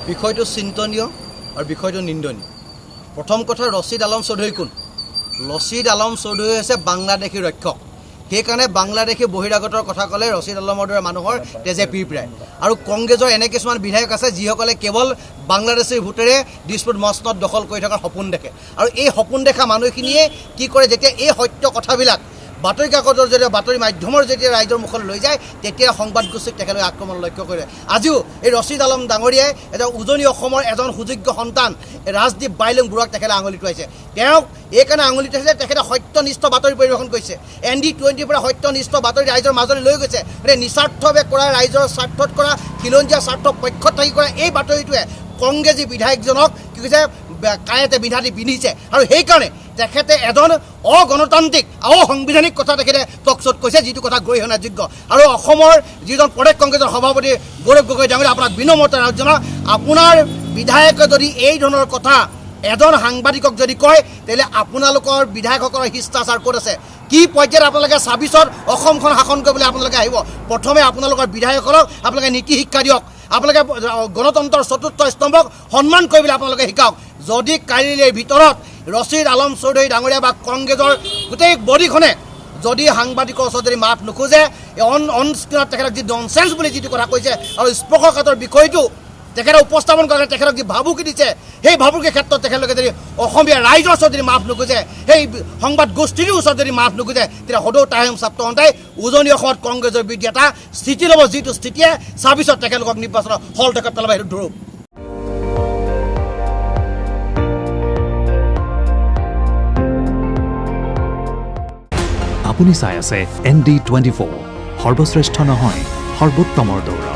বিষয়টো চিন্তনীয় আৰু বিষয়টো নিন্দনীয়। প্ৰথম কথা, ৰছিদ আলম চৌধুৰী কোন? ৰছিদ আলম চৌধুৰী হৈছে বাংলাদেশী ৰক্ষক। সেইকাৰণে বাংলাদেশী বহিৰাগতৰ কথা ক'লে ৰছিদ আলমৰ দৰে মানুহৰ তেজে পিৰপিৰায়। আৰু কংগ্ৰেছৰ এনে কিছুমান বিধায়ক আছে যিসকলে কেৱল বাংলাদেশীৰ ভোটেৰে দিছপুৰ মছনদ দখল কৰি থকাৰ সপোন দেখে। আৰু এই সপোন দেখা মানুহখিনিয়ে কি কৰে, যেতিয়া এই সত্য কথাবিলাক বাতৰি কাকতৰ জৰিয়তে বাতৰি মাধ্যমৰ যেতিয়া ৰাইজৰ মুখলৈ লৈ যায়, তেতিয়া সংবাদ গোষ্ঠীক তেখেতলোকে আক্ৰমণ লক্ষ্য কৰে। আজিও এই ৰছিদ আলম ডাঙৰীয়াই এটা উজনি অসমৰ এজন সুযোগ্য সন্তান ৰাজদীপ বাইলুং বৰুৱাক তেখেতে আঙুলি টুৱাইছে। তেওঁক এইকাৰণে আঙুলি টুৱাইছে, তেখেতে সত্যনিষ্ঠ বাতৰি পৰিৱেশন কৰিছে। ND20ৰ পৰা সত্যনিষ্ঠ বাতৰি ৰাইজৰ মাজলৈ লৈ গৈছে। গতিকে নিস্বাৰ্থভাৱে কৰা, ৰাইজৰ স্বাৰ্থত কৰা, খিলঞ্জীয়া স্বাৰ্থ পক্ষত থাকি কৰা এই বাতৰিটোৱে কংগ্ৰেছী বিধায়কজনক কি কৈছে, কাঁয়েতে বিধাতি পিন্ধিছে। আৰু সেইকাৰণে তেখেতে এজন অগণতান্ত্ৰিক অসাংবিধানিক কথা তেখেতে টকশ্ব'ত কৈছে, যিটো কথা গৰিহণাযোগ্য। আৰু অসমৰ যিজন প্ৰদেশ কংগ্ৰেছৰ সভাপতি গৌৰৱ গগৈ ডাঙৰীয়া, আপোনাক বিনম্ৰতা জনাওঁ, আপোনাৰ বিধায়কে যদি এই ধৰণৰ কথা এজন সাংবাদিকক যদি কয়, তেতিয়াহ'লে আপোনালোকৰ বিধায়কসকলৰ শিষ্টাচাৰ ক'ত আছে? কি পৰ্যায়ত আপোনালোকে 26ত অসমখন শাসন কৰিবলৈ আপোনালোকে আহিব? প্ৰথমে আপোনালোকৰ বিধায়কসকলক আপোনালোকে নীতি শিক্ষা দিয়ক। আপোনালোকে গণতন্ত্ৰৰ চতুৰ্থ স্তম্ভক সন্মান কৰিবলৈ আপোনালোকে শিকাওক। যদি কাইলৈৰ ভিতৰত ৰছিদ আলম চৌধুৰী ডাঙৰীয়া বা কংগ্ৰেছৰ গোটেই বডিখনে যদি সাংবাদিকৰ ওচৰত যদি মাত নোখোজে, অন স্ক্ৰীণত তেখেতক যি ননচেন্স বুলি যিটো কথা কৈছে আৰু স্পৰ্শকাতৰ বিষয়টো তেখেতে উপস্থাপন কৰে, তেখেতক যি ভাবুকি দিছে, সেই ভাবুকিৰ ক্ষেত্ৰত তেখেতলোকে যদি অসমীয়া ৰাইজৰ ওচৰত যদি মাত নোখোজে, সেই সংবাদ গোষ্ঠীৰ ওচৰত যদি মাত নোখোজে, তেতিয়া সদৌ তাহিম ছাত্ৰ সন্থাই উজনি অসমত কংগ্ৰেছৰ বিৰুদ্ধে এটা স্থিতি ল'ব, যিটো স্থিতিয়ে 26ত তেখেতলোকক নিৰ্বাচনৰ হল টেকত পেলাব। সেইটো ধৰক। আপুনি চাই আছে ND24, সৰ্বশ্ৰেষ্ঠ নহয়, সৰ্বোত্তমৰ দৌৰ।